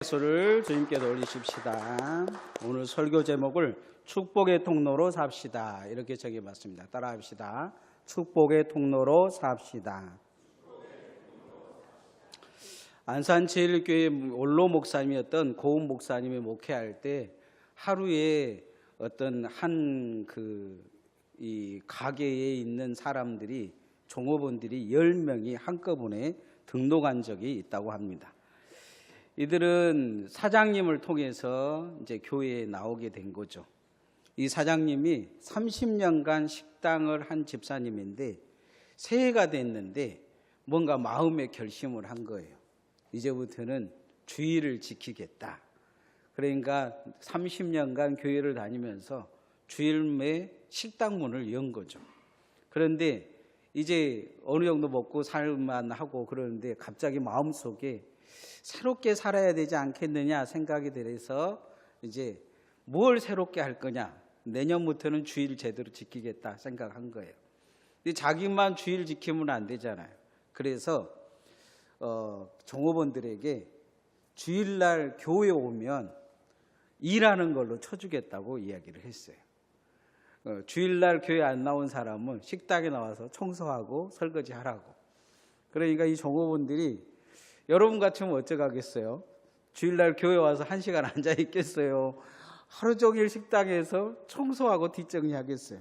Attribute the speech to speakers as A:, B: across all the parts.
A: 소를 주님께도 올리십시다. 오늘 설교 제목을 축복의 통로로 삽시다 이렇게 적어봤습니다. 따라합시다. 축복의 통로로 삽시다. 안산제일교회 원로 목사님이었던 고은 목사님이 목회할 때 하루에 어떤 한 이 가게에 있는 사람들이 종업원들이 10명이 한꺼번에 등록한 적이 있다고 합니다. 이들은 사장님을 통해서 이제 교회에 나오게 된 거죠. 이 사장님이 30년간 식당을 한 집사님인데 새해가 됐는데 뭔가 마음의 결심을 한 거예요. 이제부터는 주의를 지키겠다. 그러니까 30년간 교회를 다니면서 주일에 식당 문을 연 거죠. 그런데 이제 어느 정도 먹고 살만 하고 그러는데 갑자기 마음속에 새롭게 살아야 되지 않겠느냐 생각이 들어서 이제 뭘 새롭게 할 거냐, 내년부터는 주일 제대로 지키겠다 생각한 거예요. 근데 자기만 주일 지키면 안 되잖아요. 그래서 종업원들에게 주일날 교회 오면 일하는 걸로 쳐주겠다고 이야기를 했어요. 주일날 교회 안 나온 사람은 식당에 나와서 청소하고 설거지 하라고. 그러니까 이 종업원들이 여러분 같으면 어쩌겠어요? 주일날 교회 와서 1시간 앉아 있겠어요? 하루 종일 식당에서 청소하고 뒷정리하겠어요?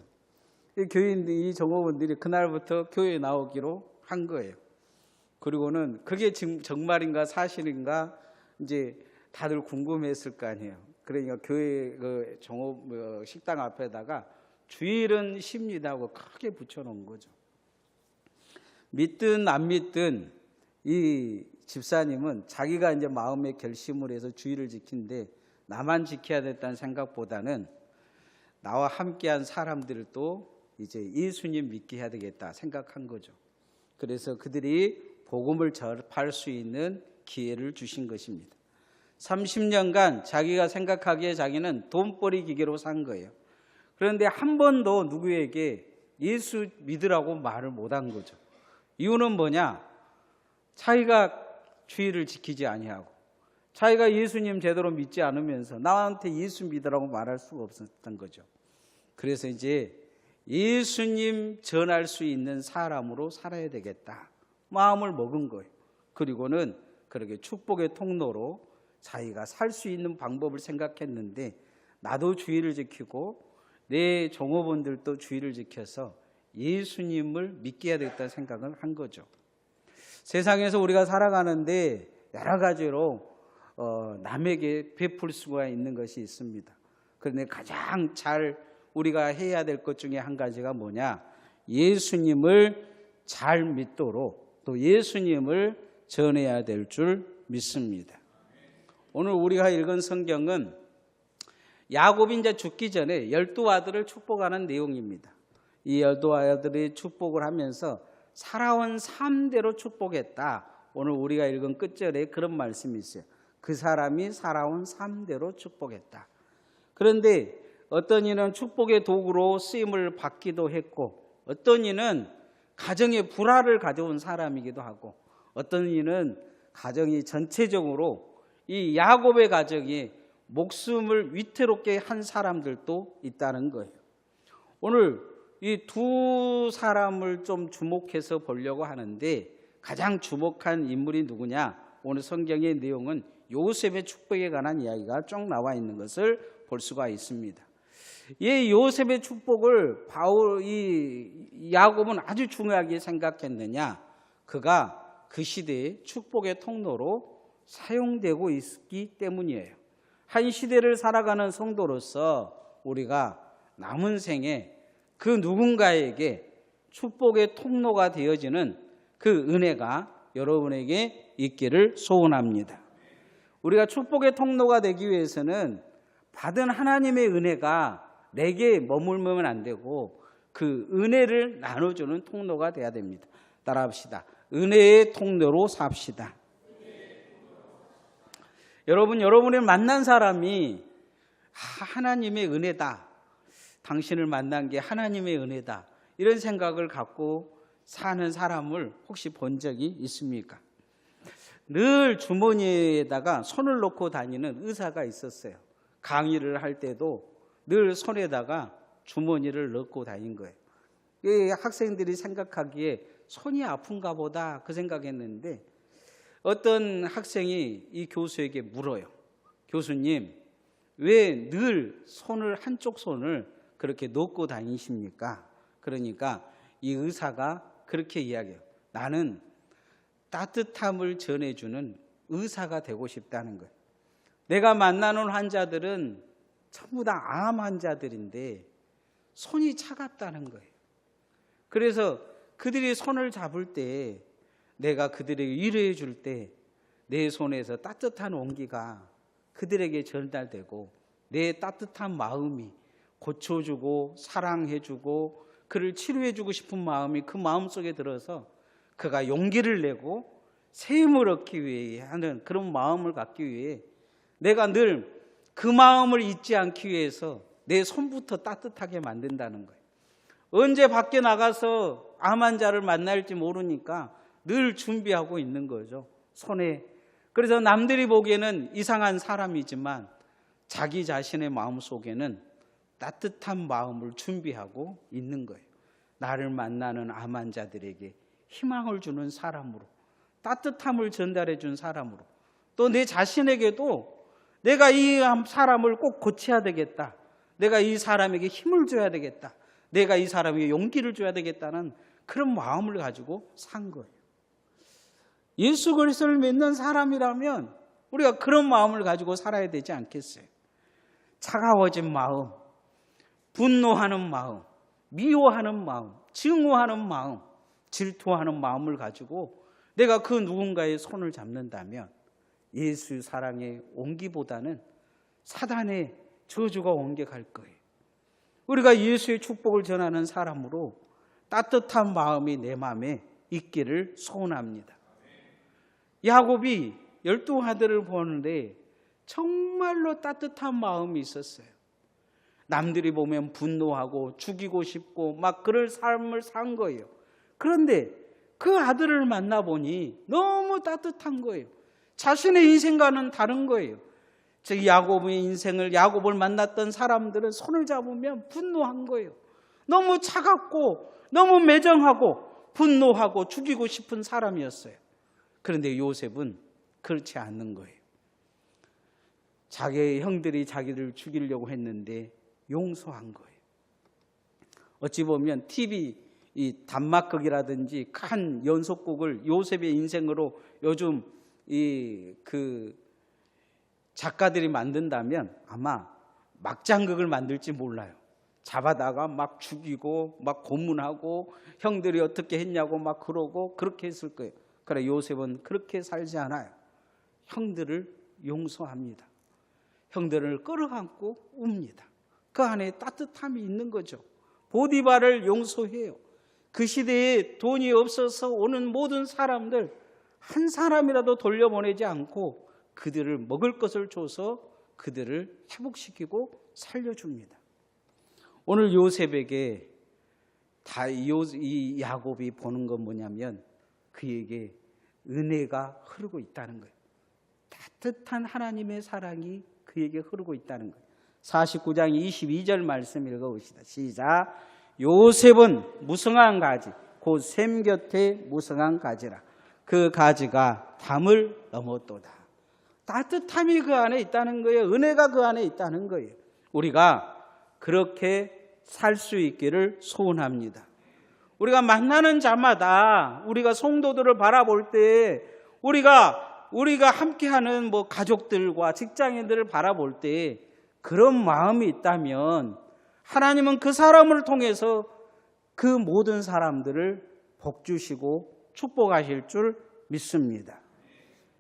A: 이 종업원들이 그날부터 교회에 나오기로 한 거예요. 그리고는 그게 지금 정말인가 사실인가 이제 다들 궁금했을 거 아니에요. 그러니까 교회 식당 앞에다가 주일은 쉽니다 하고 크게 붙여놓은 거죠. 믿든 안 믿든 이 집사님은 자기가 이제 마음의 결심을 해서 주의를 지킨데 나만 지켜야 됐다는 생각보다는 나와 함께한 사람들도 이제 예수님 믿게 해야 되겠다 생각한 거죠. 그래서 그들이 복음을 접할 수 있는 기회를 주신 것입니다. 30년간 자기가 생각하기에 자기는 돈벌이 기계로 산 거예요. 그런데 한 번도 누구에게 예수 믿으라고 말을 못한 거죠. 이유는 뭐냐? 자기가 주의를 지키지 아니하고 자기가 예수님 제대로 믿지 않으면서 나한테 예수 믿으라고 말할 수가 없었던 거죠. 그래서 이제 예수님 전할 수 있는 사람으로 살아야 되겠다 마음을 먹은 거예요. 그리고는 그렇게 축복의 통로로 자기가 살 수 있는 방법을 생각했는데 나도 주의를 지키고 내 종업원들도 주의를 지켜서 예수님을 믿게 해야 되겠다는 생각을 한 거죠. 세상에서 우리가 살아가는데 여러 가지로 남에게 베풀 수가 있는 것이 있습니다. 그런데 가장 잘 우리가 해야 될 것 중에 한 가지가 뭐냐? 예수님을 잘 믿도록 또 예수님을 전해야 될 줄 믿습니다. 오늘 우리가 읽은 성경은 야곱이 이제 죽기 전에 12아들을 축복하는 내용입니다. 이 12아들이 축복을 하면서 살아온 삶대로 축복했다. 오늘 우리가 읽은 끝절에 그런 말씀이 있어요. 그 사람이 살아온 삶대로 축복했다. 그런데 어떤 이는 축복의 도구로 쓰임을 받기도 했고 어떤 이는 가정의 불화를 가져온 사람이기도 하고 어떤 이는 가정이 전체적으로 이 야곱의 가정이 목숨을 위태롭게 한 사람들도 있다는 거예요. 오늘 이 두 사람을 좀 주목해서 보려고 하는데 가장 주목한 인물이 누구냐? 오늘 성경의 내용은 요셉의 축복에 관한 이야기가 쭉 나와 있는 것을 볼 수가 있습니다. 이 요셉의 축복을 이 야곱은 아주 중요하게 생각했느냐? 그가 그 시대의 축복의 통로로 사용되고 있기 때문이에요. 한 시대를 살아가는 성도로서 우리가 남은 생에 그 누군가에게 축복의 통로가 되어지는 그 은혜가 여러분에게 있기를 소원합니다. 우리가 축복의 통로가 되기 위해서는 받은 하나님의 은혜가 내게 머물면 안 되고 그 은혜를 나눠주는 통로가 돼야 됩니다. 따라합시다. 은혜의 통로로 삽시다. 여러분을 만난 사람이 하나님의 은혜다. 당신을 만난 게 하나님의 은혜다. 이런 생각을 갖고 사는 사람을 혹시 본 적이 있습니까? 늘 주머니에다가 손을 넣고 다니는 의사가 있었어요. 강의를 할 때도 늘 손에다가 주머니를 넣고 다닌 거예요. 이 학생들이 생각하기에 손이 아픈가 보다 그 생각했는데 어떤 학생이 이 교수에게 물어요. 교수님, 왜 늘 한쪽 손을 그렇게 넣고 다니십니까? 그러니까 이 의사가 그렇게 이야기해요. 나는 따뜻함을 전해주는 의사가 되고 싶다는 거예요. 내가 만나는 환자들은 전부 다 암 환자들인데 손이 차갑다는 거예요. 그래서 그들이 손을 잡을 때 내가 그들에게 위로해 줄 때 내 손에서 따뜻한 온기가 그들에게 전달되고 내 따뜻한 마음이 고쳐주고 사랑해주고 그를 치료해주고 싶은 마음이 그 마음속에 들어서 그가 용기를 내고 새 힘을 얻기 위해 하는 그런 마음을 갖기 위해 내가 늘 그 마음을 잊지 않기 위해서 내 손부터 따뜻하게 만든다는 거예요. 언제 밖에 나가서 암 환자를 만날지 모르니까 늘 준비하고 있는 거죠. 손에. 그래서 남들이 보기에는 이상한 사람이지만 자기 자신의 마음속에는 따뜻한 마음을 준비하고 있는 거예요. 나를 만나는 암 환자들에게 희망을 주는 사람으로, 따뜻함을 전달해 준 사람으로, 또 내 자신에게도 내가 이 사람을 꼭 고쳐야 되겠다, 내가 이 사람에게 힘을 줘야 되겠다, 내가 이 사람에게 용기를 줘야 되겠다는 그런 마음을 가지고 산 거예요. 예수 그리스도를 믿는 사람이라면 우리가 그런 마음을 가지고 살아야 되지 않겠어요? 차가워진 마음, 분노하는 마음, 미워하는 마음, 증오하는 마음, 질투하는 마음을 가지고 내가 그 누군가의 손을 잡는다면 예수 사랑의 온기보다는 사단의 저주가 옮겨갈 거예요. 우리가 예수의 축복을 전하는 사람으로 따뜻한 마음이 내 마음에 있기를 소원합니다. 야곱이 12 아들을 보는데 정말로 따뜻한 마음이 있었어요. 남들이 보면 분노하고 죽이고 싶고 막 그럴 삶을 산 거예요. 그런데 그 아들을 만나보니 너무 따뜻한 거예요. 자신의 인생과는 다른 거예요. 즉 야곱의 인생을, 야곱을 만났던 사람들은 손을 잡으면 분노한 거예요. 너무 차갑고 너무 매정하고 분노하고 죽이고 싶은 사람이었어요. 그런데 요셉은 그렇지 않는 거예요. 자기의 형들이 자기를 죽이려고 했는데 용서한 거예요. 어찌 보면 TV 이 단막극이라든지 큰 연속극을 요셉의 인생으로 요즘 그 작가들이 만든다면 아마 막장극을 만들지 몰라요. 잡아다가 막 죽이고 막 고문하고 형들이 어떻게 했냐고 막 그러고 그렇게 했을 거예요. 그러나 요셉은 그렇게 살지 않아요. 형들을 용서합니다. 형들을 끌어안고 웁니다. 그 안에 따뜻함이 있는 거죠. 보디발을 용서해요. 그 시대에 돈이 없어서 오는 모든 사람들 한 사람이라도 돌려보내지 않고 그들을 먹을 것을 줘서 그들을 회복시키고 살려줍니다. 오늘 요셉에게 이 야곱이 보는 건 뭐냐면 그에게 은혜가 흐르고 있다는 거예요. 따뜻한 하나님의 사랑이 그에게 흐르고 있다는 거예요. 49장 22절 말씀 읽어봅시다. 시작. 요셉은 무성한 가지, 곧 샘 곁에 무성한 가지라. 그 가지가 담을 넘었도다. 따뜻함이 그 안에 있다는 거예요. 은혜가 그 안에 있다는 거예요. 우리가 그렇게 살 수 있기를 소원합니다. 우리가 만나는 자마다 우리가 성도들을 바라볼 때 우리가 함께하는 가족들과 직장인들을 바라볼 때 그런 마음이 있다면 하나님은 그 사람을 통해서 그 모든 사람들을 복 주시고 축복하실 줄 믿습니다.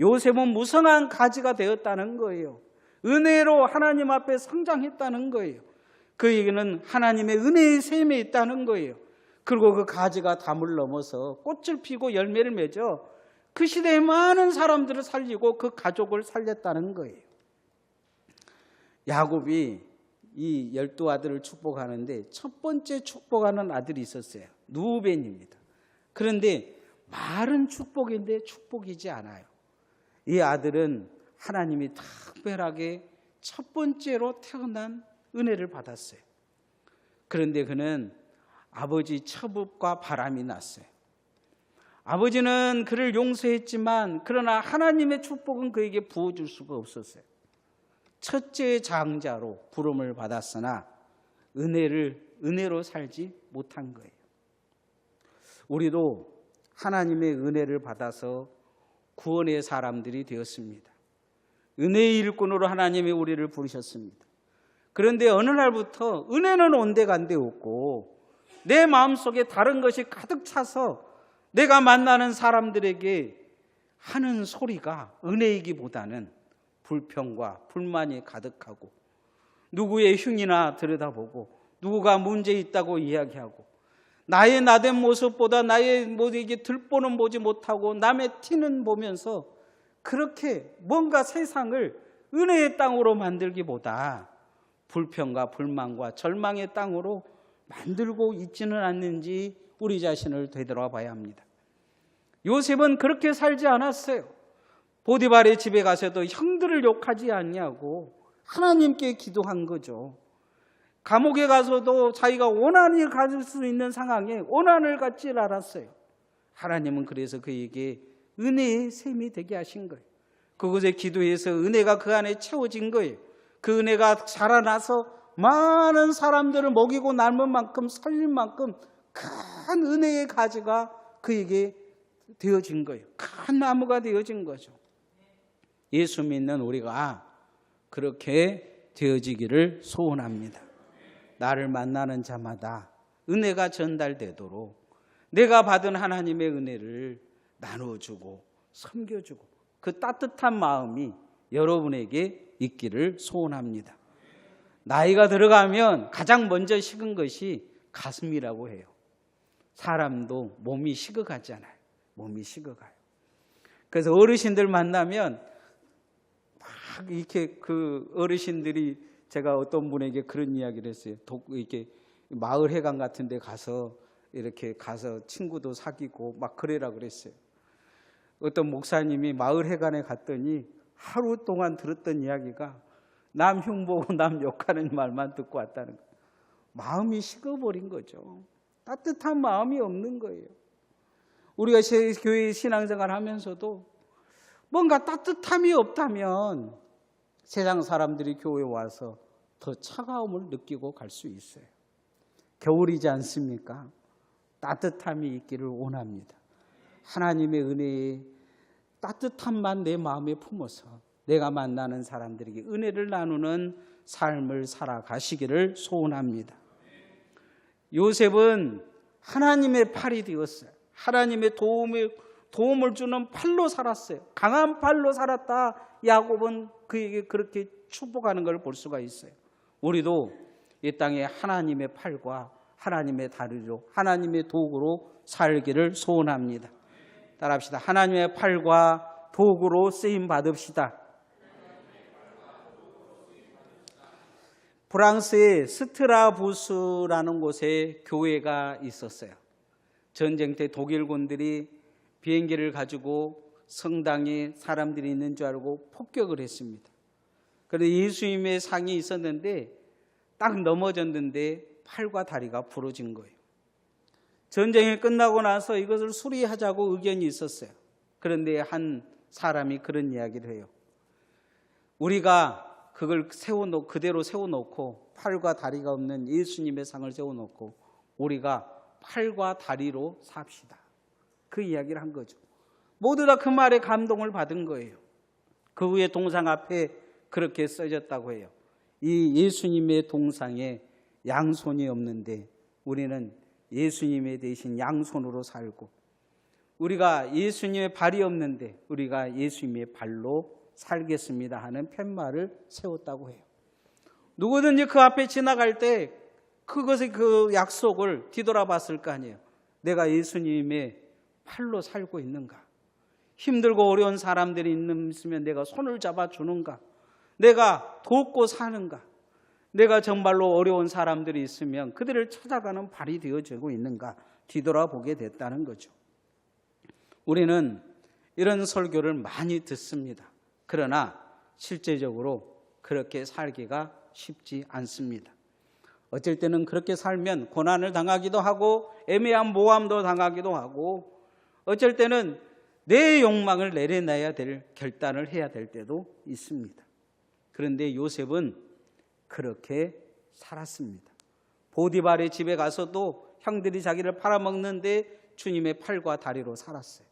A: 요셉은 무성한 가지가 되었다는 거예요. 은혜로 하나님 앞에 성장했다는 거예요. 그에게는 하나님의 은혜의 샘에 있다는 거예요. 그리고 그 가지가 담을 넘어서 꽃을 피고 열매를 맺어 그 시대의 많은 사람들을 살리고 그 가족을 살렸다는 거예요. 야곱이 이 12 아들을 축복하는데 첫 번째 축복하는 아들이 있었어요. 루벤입니다. 그런데 말은 축복인데 축복이지 않아요. 이 아들은 하나님이 특별하게 첫 번째로 태어난 은혜를 받았어요. 그런데 그는 아버지 처법과 바람이 났어요. 아버지는 그를 용서했지만 그러나 하나님의 축복은 그에게 부어줄 수가 없었어요. 첫째 장자로 부름을 받았으나 은혜로 살지 못한 거예요. 우리도 하나님의 은혜를 받아서 구원의 사람들이 되었습니다. 은혜의 일꾼으로 하나님이 우리를 부르셨습니다. 그런데 어느 날부터 은혜는 온데간데 없고 내 마음속에 다른 것이 가득 차서 내가 만나는 사람들에게 하는 소리가 은혜이기보다는 불평과 불만이 가득하고 누구의 흉이나 들여다보고 누구가 문제 있다고 이야기하고 나의 나된 모습보다 나의 모습에게 들보는 보지 못하고 남의 티는 보면서 그렇게 뭔가 세상을 은혜의 땅으로 만들기보다 불평과 불만과 절망의 땅으로 만들고 있지는 않는지 우리 자신을 되돌아봐야 합니다. 요셉은 그렇게 살지 않았어요. 보디발의 집에 가서도 형들을 욕하지 않냐고 하나님께 기도한 거죠. 감옥에 가서도 자기가 원한을 가질 수 있는 상황에 원한을 갖지 않았어요. 하나님은 그래서 그에게 은혜의 샘이 되게 하신 거예요. 그곳에 기도해서 은혜가 그 안에 채워진 거예요. 그 은혜가 자라나서 많은 사람들을 먹이고 남은 만큼 살릴 만큼 큰 은혜의 가지가 그에게 되어진 거예요. 큰 나무가 되어진 거죠. 예수 믿는 우리가 그렇게 되어지기를 소원합니다. 나를 만나는 자마다 은혜가 전달되도록 내가 받은 하나님의 은혜를 나눠주고 섬겨주고 그 따뜻한 마음이 여러분에게 있기를 소원합니다. 나이가 들어가면 가장 먼저 식은 것이 가슴이라고 해요. 사람도 몸이 식어가잖아요. 몸이 식어가요. 그래서 어르신들 만나면 막 이렇게 그 어르신들이 제가 어떤 분에게 그런 이야기를 했어요. 이렇게 마을 회관 같은 데 가서 이렇게 가서 친구도 사귀고 막 그래라 그랬어요. 어떤 목사님이 마을 회관에 갔더니 하루 동안 들었던 이야기가 남 흉보고 남 욕하는 말만 듣고 왔다는 거예요. 마음이 식어버린 거죠. 따뜻한 마음이 없는 거예요. 우리가 교회 신앙생활 하면서도 뭔가 따뜻함이 없다면 세상 사람들이 교회에 와서 더 차가움을 느끼고 갈 수 있어요. 겨울이지 않습니까? 따뜻함이 있기를 원합니다. 하나님의 은혜의 따뜻함만 내 마음에 품어서 내가 만나는 사람들에게 은혜를 나누는 삶을 살아가시기를 소원합니다. 요셉은 하나님의 팔이 되었어요. 하나님의 도움을 주는 팔로 살았어요. 강한 팔로 살았다. 야곱은 그에게 그렇게 축복하는 걸 볼 수가 있어요. 우리도 이 땅에 하나님의 팔과 하나님의 다리로 하나님의 도구로 살기를 소원합니다. 따라합시다. 하나님의 팔과 도구로 쓰임 받읍시다. 프랑스의 스트라부스라는 곳에 교회가 있었어요. 전쟁 때 독일군들이 비행기를 가지고 성당에 사람들이 있는 줄 알고 폭격을 했습니다. 그런데 예수님의 상이 있었는데 딱 넘어졌는데 팔과 다리가 부러진 거예요. 전쟁이 끝나고 나서 이것을 수리하자고 의견이 있었어요. 그런데 한 사람이 그런 이야기를 해요. 우리가 그걸 그대로 세워놓고 팔과 다리가 없는 예수님의 상을 세워놓고 우리가 팔과 다리로 삽시다. 그 이야기를 한 거죠. 모두 다 그 말에 감동을 받은 거예요. 그 후에 동상 앞에 그렇게 써졌다고 해요. 이 예수님의 동상에 양손이 없는데 우리는 예수님의 대신 양손으로 살고 우리가 예수님의 발이 없는데 우리가 예수님의 발로 살겠습니다 하는 팻말을 세웠다고 해요. 누구든지 그 앞에 지나갈 때 그것의 그 약속을 뒤돌아봤을 거 아니에요. 내가 예수님의 팔로 살고 있는가? 힘들고 어려운 사람들이 있으면 내가 손을 잡아주는가? 내가 돕고 사는가? 내가 정말로 어려운 사람들이 있으면 그들을 찾아가는 발이 되어지고 있는가? 뒤돌아보게 됐다는 거죠. 우리는 이런 설교를 많이 듣습니다. 그러나 실제적으로 그렇게 살기가 쉽지 않습니다. 어쩔 때는 그렇게 살면 고난을 당하기도 하고 애매한 모함도 당하기도 하고 어쩔 때는 내 욕망을 내려놔야 될 결단을 해야 될 때도 있습니다. 그런데 요셉은 그렇게 살았습니다. 보디발의 집에 가서도 형들이 자기를 팔아먹는데 주님의 팔과 다리로 살았어요.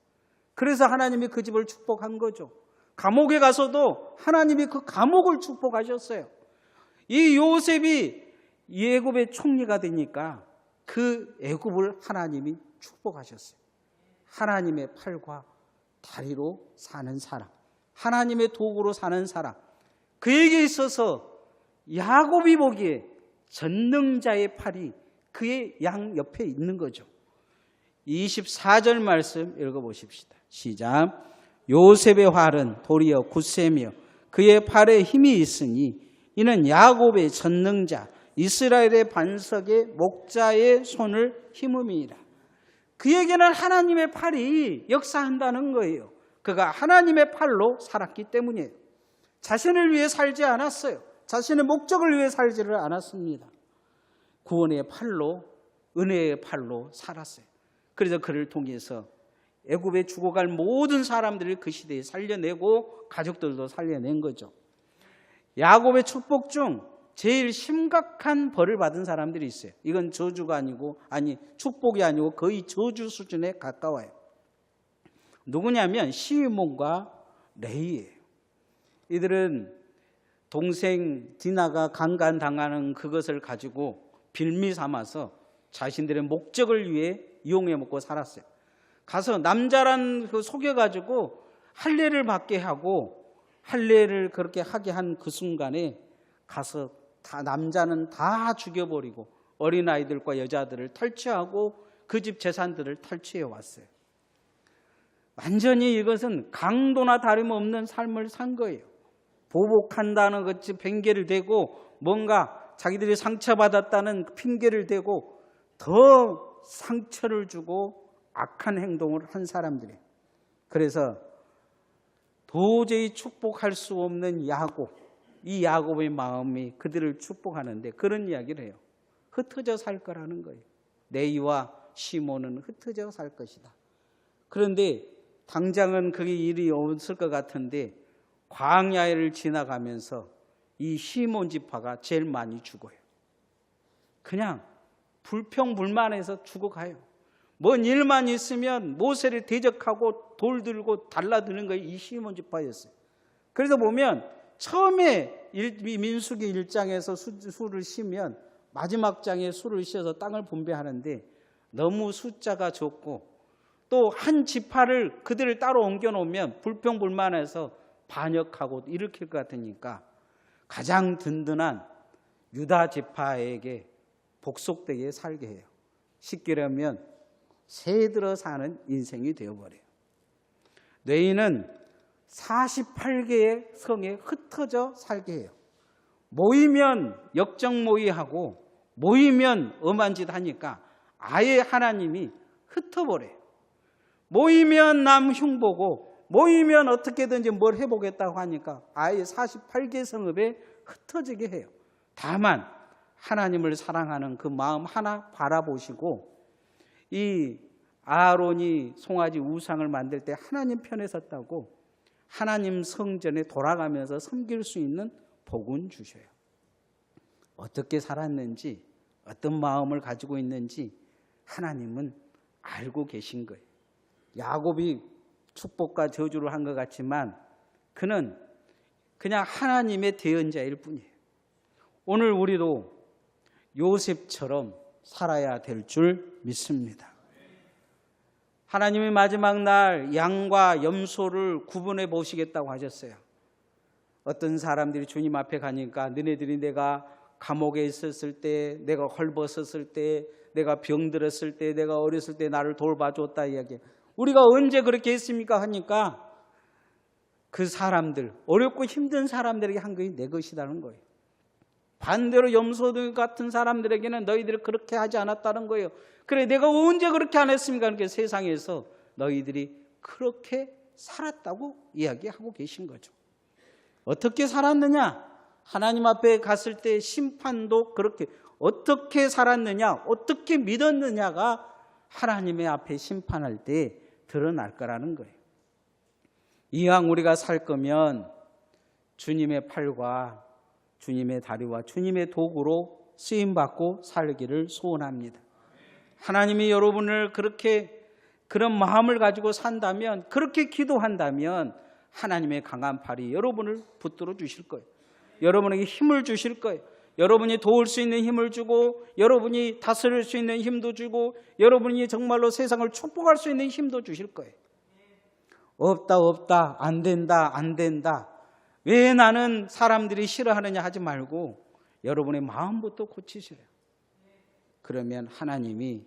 A: 그래서 하나님이 그 집을 축복한 거죠. 감옥에 가서도 하나님이 그 감옥을 축복하셨어요. 이 요셉이 애굽의 총리가 되니까 그 애굽을 하나님이 축복하셨어요. 하나님의 팔과 다리로 사는 사람, 하나님의 도구로 사는 사람, 그에게 있어서 야곱이 보기에 전능자의 팔이 그의 양 옆에 있는 거죠. 24절 말씀 읽어보십시다. 시작. 요셉의 활은 도리어 굳세며 그의 팔에 힘이 있으니 이는 야곱의 전능자 이스라엘의 반석의 목자의 손을 힘음이니라. 그에게는 하나님의 팔이 역사한다는 거예요. 그가 하나님의 팔로 살았기 때문이에요. 자신을 위해 살지 않았어요. 자신의 목적을 위해 살지를 않았습니다. 구원의 팔로, 은혜의 팔로 살았어요. 그래서 그를 통해서 애굽에 죽어갈 모든 사람들을 그 시대에 살려내고 가족들도 살려낸 거죠. 야곱의 축복 중 제일 심각한 벌을 받은 사람들이 있어요. 이건 저주가 축복이 아니고 거의 저주 수준에 가까워요. 누구냐면 시몬과 레위예요. 이들은 동생 디나가 강간당하는 그것을 가지고 빌미 삼아서 자신들의 목적을 위해 이용해 먹고 살았어요. 가서 남자란 그 속여가지고 할례를 받게 하고 할례를 그렇게 하게 한 그 순간에 가서 다 남자는 다 죽여버리고 어린아이들과 여자들을 탈취하고 그 집 재산들을 탈취해 왔어요. 완전히 이것은 강도나 다름없는 삶을 산 거예요. 보복한다는 것이 핑계를 대고 뭔가 자기들이 상처받았다는 핑계를 대고 더 상처를 주고 악한 행동을 한 사람들이에요. 그래서 도저히 축복할 수 없는 야곱, 이 야곱의 마음이 그들을 축복하는데 그런 이야기를 해요. 흩어져 살 거라는 거예요. 레위와 시몬은 흩어져 살 것이다. 그런데 당장은 그게 일이 없을 것 같은데 광야를 지나가면서 이 시몬 지파가 제일 많이 죽어요. 그냥 불평불만해서 죽어가요. 뭔 일만 있으면 모세를 대적하고 돌 들고 달라드는 거예요. 이 시몬 지파였어요. 그래서 보면 처음에 민수기 1장에서 수를 쉬면 마지막 장에 수를 쉬어서 땅을 분배하는데 너무 숫자가 적고 또 한 지파를 그들을 따로 옮겨놓으면 불평불만해서 반역하고 일으킬 것 같으니까 가장 든든한 유다 지파에게 복속되게 살게 해요. 쉽게 말하면 새 들어 사는 인생이 되어버려요. 레위는 48개의 성에 흩어져 살게 해요. 모이면 역정모의하고 모이면 엄한 짓 하니까 아예 하나님이 흩어버려요. 모이면 남 흉보고 모이면 어떻게든지 뭘 해보겠다고 하니까 아예 48개 성읍에 흩어지게 해요. 다만 하나님을 사랑하는 그 마음 하나 바라보시고 이 아론이 송아지 우상을 만들 때 하나님 편에 섰다고 하나님 성전에 돌아가면서 섬길 수 있는 복은 주셔요. 어떻게 살았는지 어떤 마음을 가지고 있는지 하나님은 알고 계신 거예요. 야곱이 축복과 저주를 한 것 같지만 그는 그냥 하나님의 대언자일 뿐이에요. 오늘 우리도 요셉처럼 살아야 될 줄 믿습니다. 하나님이 마지막 날 양과 염소를 구분해 보시겠다고 하셨어요. 어떤 사람들이 주님 앞에 가니까 너네들이 내가 감옥에 있었을 때, 내가 헐벗었을 때, 내가 병들었을 때, 내가 어렸을 때 나를 돌봐줬다 이야기해요. 우리가 언제 그렇게 했습니까? 하니까 그 사람들, 어렵고 힘든 사람들에게 한 것이 내 것이라는 거예요. 반대로 염소들 같은 사람들에게는 너희들이 그렇게 하지 않았다는 거예요. 그래 내가 언제 그렇게 안 했습니까? 그러니까 세상에서 너희들이 그렇게 살았다고 이야기하고 계신 거죠. 어떻게 살았느냐? 하나님 앞에 갔을 때 심판도 그렇게 어떻게 살았느냐, 어떻게 믿었느냐가 하나님의 앞에 심판할 때 드러날 거라는 거예요. 이왕 우리가 살 거면 주님의 팔과 주님의 다리와 주님의 도구로 쓰임받고 살기를 소원합니다. 하나님이 여러분을 그런 마음을 가지고 산다면, 그렇게 기도한다면 하나님의 강한 팔이 여러분을 붙들어 주실 거예요. 여러분에게 힘을 주실 거예요. 여러분이 도울 수 있는 힘을 주고, 여러분이 다스릴 수 있는 힘도 주고, 여러분이 정말로 세상을 축복할 수 있는 힘도 주실 거예요. 없다, 안 된다. 왜 나는 사람들이 싫어하느냐 하지 말고 여러분의 마음부터 고치세요. 그러면 하나님이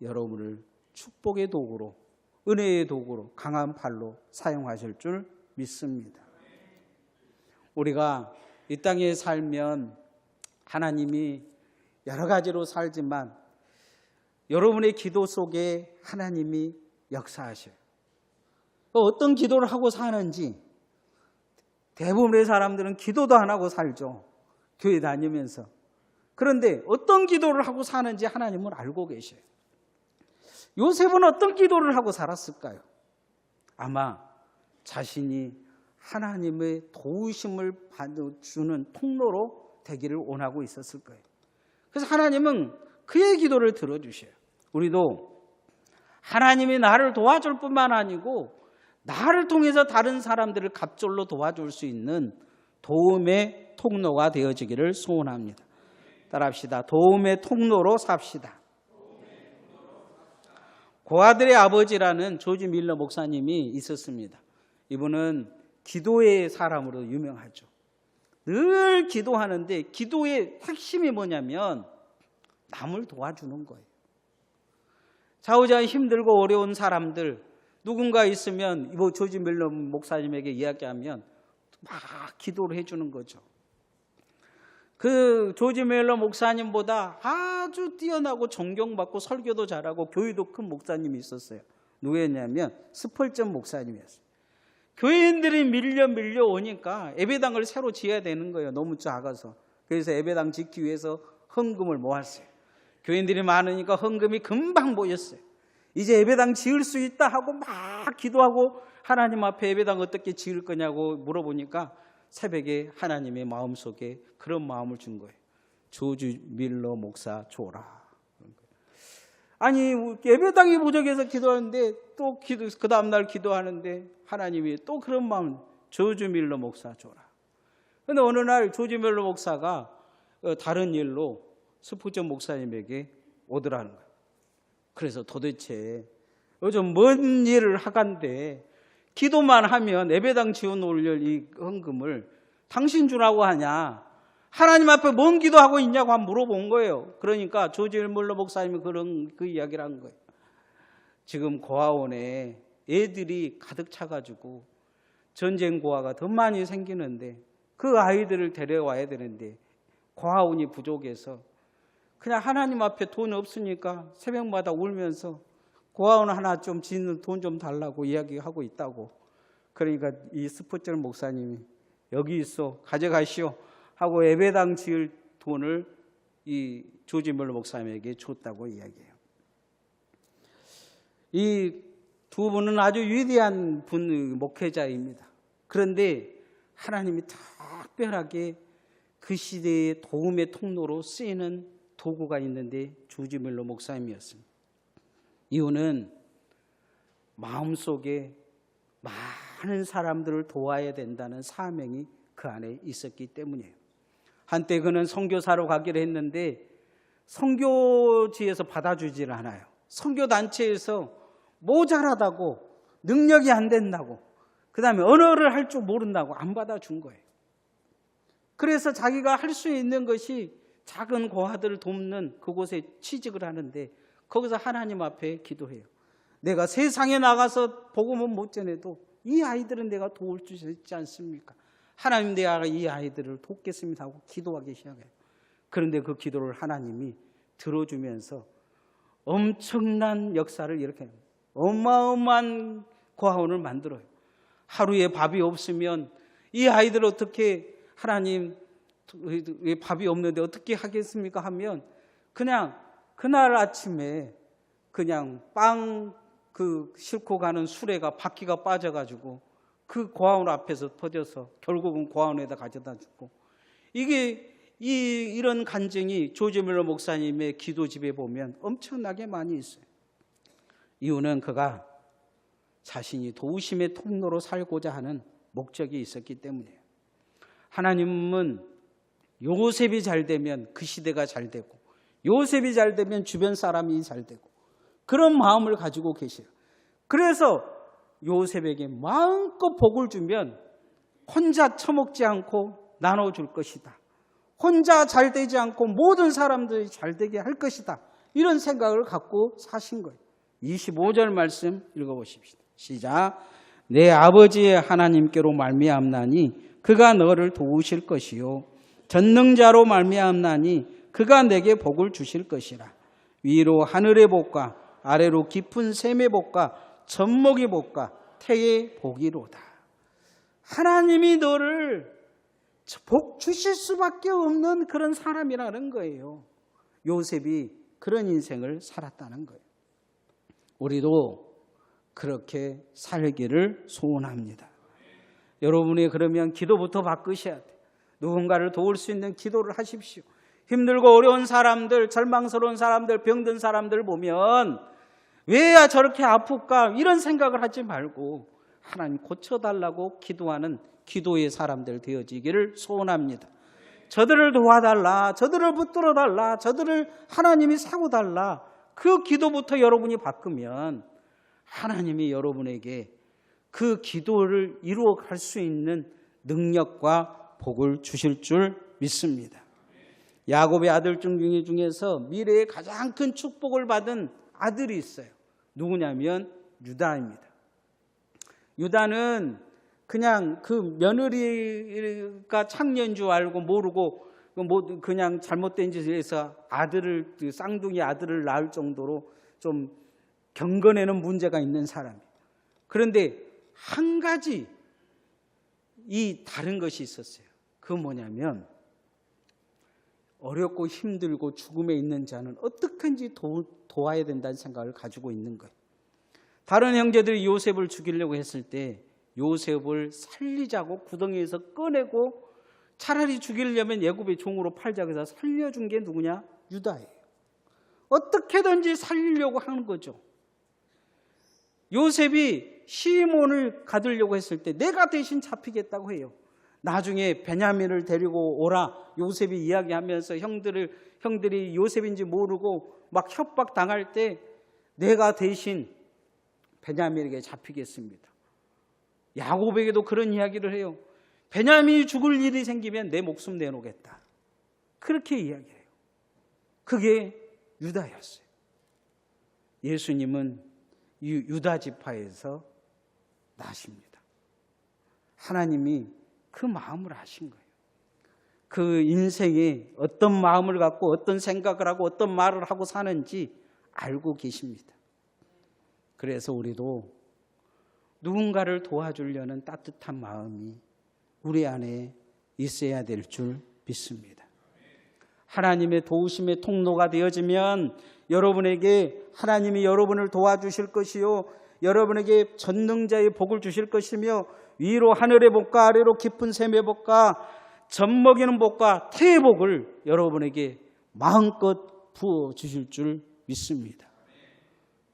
A: 여러분을 축복의 도구로, 은혜의 도구로, 강한 팔로 사용하실 줄 믿습니다. 우리가 이 땅에 살면 하나님이 여러 가지로 살지만 여러분의 기도 속에 하나님이 역사하셔요. 어떤 기도를 하고 사는지 대부분의 사람들은 기도도 안 하고 살죠. 교회 다니면서. 그런데 어떤 기도를 하고 사는지 하나님은 알고 계셔요. 요셉은 어떤 기도를 하고 살았을까요? 아마 자신이 하나님의 도우심을 주는 통로로 되기를 원하고 있었을 거예요. 그래서 하나님은 그의 기도를 들어주셔요. 우리도 하나님이 나를 도와줄 뿐만 아니고 나를 통해서 다른 사람들을 갑절로 도와줄 수 있는 도움의 통로가 되어지기를 소원합니다. 따라합시다. 도움의 통로로 삽시다. 고아들의 아버지라는 조지 밀러 목사님이 있었습니다. 이분은 기도의 사람으로 유명하죠. 늘 기도하는데 기도의 핵심이 뭐냐면 남을 도와주는 거예요. 좌우자 힘들고 어려운 사람들 누군가 있으면 조지 밀러 목사님에게 이야기하면 막 기도를 해주는 거죠. 그 조지 밀러 목사님보다 아주 뛰어나고 존경받고 설교도 잘하고 교회도 큰 목사님이 있었어요. 누구였냐면 스펄전 목사님이었어요. 교인들이 밀려 오니까 예배당을 새로 지어야 되는 거예요. 너무 작아서. 그래서 예배당 짓기 위해서 헌금을 모았어요. 교인들이 많으니까 헌금이 금방 모였어요. 이제 예배당 지을 수 있다 하고 막 기도하고 하나님 앞에 예배당 어떻게 지을 거냐고 물어보니까 새벽에 하나님의 마음속에 그런 마음을 준 거예요. 조지 밀러 목사 줘라. 아니 예배당이 부족해서 기도하는데 또 그 다음날 기도하는데 하나님이 또 그런 마음, 조지 밀러 목사 줘라. 그런데 어느 날 조지 밀러 목사가 다른 일로 스푸전 목사님에게 오더라는 거예요. 그래서 도대체 요즘 뭔 일을 하간데 기도만 하면 예배당 지어놓을 이 헌금을 당신 주라고 하냐? 하나님 앞에 뭔 기도하고 있냐고 한번 물어본 거예요. 그러니까 조지 밀러 목사님이 그 이야기를 한 거예요. 지금 고아원에 애들이 가득 차가지고 전쟁 고아가 더 많이 생기는데 그 아이들을 데려와야 되는데 고아원이 부족해서 그냥 하나님 앞에 돈 없으니까 새벽마다 울면서 고아원 하나 좀 짓는 돈 좀 달라고 이야기하고 있다고. 그러니까 이 스포츠 목사님이 여기 있어 가져가시오 하고 예배당 지을 돈을 이 조지 밀러 목사님에게 줬다고 이야기해요. 이 두 분은 아주 위대한 목회자입니다. 그런데 하나님이 특별하게 그 시대의 도움의 통로로 쓰이는 도구가 있는데 조지 밀러 목사님이었습니다. 이유는 마음속에 많은 사람들을 도와야 된다는 사명이 그 안에 있었기 때문이에요. 한때 그는 선교사로 가기로 했는데 선교지에서 받아주질 않아요. 선교단체에서 모자라다고 능력이 안 된다고 그 다음에 언어를 할 줄 모른다고 안 받아준 거예요. 그래서 자기가 할 수 있는 것이 작은 고아들을 돕는 그곳에 취직을 하는데 거기서 하나님 앞에 기도해요. 내가 세상에 나가서 복음은 못 전해도 이 아이들은 내가 도울 수 있지 않습니까? 하나님 내가 이 아이들을 돕겠습니다 하고 기도하기 시작해요. 그런데 그 기도를 하나님이 들어주면서 엄청난 역사를 일으켜요. 어마어마한 고아원을 만들어요. 하루에 밥이 없으면 이 아이들 어떻게 하나님 왜 밥이 없는데 어떻게 하겠습니까 하면 그냥 그날 아침에 그냥 빵 싣고 가는 수레가 바퀴가 빠져가지고 그 고아원 앞에서 터져서 결국은 고아원에다 가져다 주고, 이런 간증이 조지 뮬러 목사님의 기도집에 보면 엄청나게 많이 있어요. 이유는 그가 자신이 도우심의 통로로 살고자 하는 목적이 있었기 때문이에요. 하나님은 요셉이 잘 되면 그 시대가 잘 되고, 요셉이 잘 되면 주변 사람이 잘 되고, 그런 마음을 가지고 계세요. 그래서 요셉에게 마음껏 복을 주면 혼자 처먹지 않고 나눠줄 것이다. 혼자 잘 되지 않고 모든 사람들이 잘 되게 할 것이다. 이런 생각을 갖고 사신 거예요. 25절 말씀 읽어보십시다. 시작. 내 아버지의 하나님께로 말미암나니 그가 너를 도우실 것이요 전능자로 말미암나니 그가 내게 복을 주실 것이라. 위로 하늘의 복과 아래로 깊은 샘의 복과 젖먹이 복과 태의 복이로다. 하나님이 너를 복 주실 수밖에 없는 그런 사람이라는 거예요. 요셉이 그런 인생을 살았다는 거예요. 우리도 그렇게 살기를 소원합니다. 여러분이 그러면 기도부터 바꾸셔야 돼요. 누군가를 도울 수 있는 기도를 하십시오. 힘들고 어려운 사람들, 절망스러운 사람들, 병든 사람들 보면 왜야 저렇게 아플까 이런 생각을 하지 말고 하나님 고쳐달라고 기도하는 기도의 사람들 되어지기를 소원합니다. 저들을 도와달라, 저들을 붙들어달라, 저들을 하나님이 세워달라, 그 기도부터 여러분이 바꾸면 하나님이 여러분에게 그 기도를 이루어갈 수 있는 능력과 복을 주실 줄 믿습니다. 야곱의 아들 중에서 미래에 가장 큰 축복을 받은 아들이 있어요. 누구냐면 유다입니다. 유다는 그냥 그 며느리가 창녀인 줄 알고 모르고 그냥 잘못된 짓을 해서 쌍둥이 아들을 낳을 정도로 좀 경건에는 문제가 있는 사람이에요. 그런데 한 가지 다른 것이 있었어요. 그건 뭐냐면 어렵고 힘들고 죽음에 있는 자는 어떻게든지 도와야 된다는 생각을 가지고 있는 거예요. 다른 형제들이 요셉을 죽이려고 했을 때 요셉을 살리자고 구덩이에서 꺼내고 차라리 죽이려면 애굽의 종으로 팔자고 해서 살려준 게 누구냐? 유다예요. 어떻게든지 살리려고 하는 거죠. 요셉이 시몬을 가두려고 했을 때 내가 대신 잡히겠다고 해요. 나중에 베냐민을 데리고 오라 요셉이 이야기하면서 형들이 요셉인지 모르고 막 협박당할 때 내가 대신 베냐민에게 잡히겠습니다. 야곱에게도 그런 이야기를 해요. 베냐민이 죽을 일이 생기면 내 목숨 내놓겠다. 그렇게 이야기해요. 그게 유다였어요. 예수님은 유다 지파에서 나십니다. 하나님이 그 마음을 아신 거예요. 그 인생에 어떤 마음을 갖고 어떤 생각을 하고 어떤 말을 하고 사는지 알고 계십니다. 그래서 우리도 누군가를 도와주려는 따뜻한 마음이 우리 안에 있어야 될 줄 믿습니다. 하나님의 도우심의 통로가 되어지면 여러분에게 하나님이 여러분을 도와주실 것이요 여러분에게 전능자의 복을 주실 것이며 위로 하늘의 복과 아래로 깊은 샘의 복과 젖먹이는 복과 태의 복을 여러분에게 마음껏 부어주실 줄 믿습니다.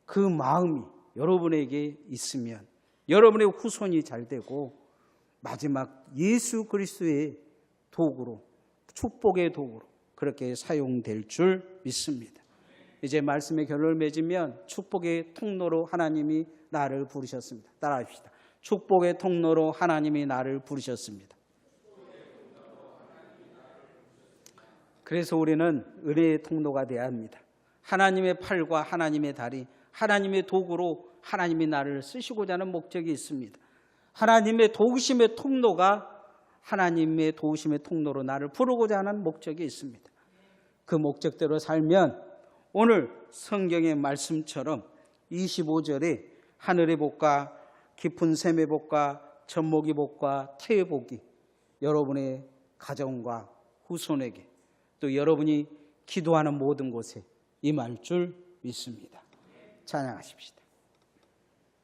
A: 그 마음이 여러분에게 있으면 여러분의 후손이 잘 되고 마지막 예수 그리스도의 도구로 축복의 도구로 그렇게 사용될 줄 믿습니다. 이제 말씀의 결론을 맺으면 축복의 통로로 하나님이 나를 부르셨습니다. 따라합시다. 축복의 통로로 하나님이 나를 부르셨습니다. 그래서 우리는 은혜의 통로가 되어야 합니다. 하나님의 팔과 하나님의 다리, 하나님의 도구로 하나님이 나를 쓰시고자 하는 목적이 있습니다. 하나님의 도우심의 통로가 하나님의 도우심의 통로로 나를 부르고자 하는 목적이 있습니다. 그 목적대로 살면 오늘 성경의 말씀처럼 25절에 하늘의 복과 깊은 샘의 복과 천목이 복과 태의 복이 여러분의 가정과 후손에게 또 여러분이 기도하는 모든 곳에 임할 줄 믿습니다. 찬양하십시다.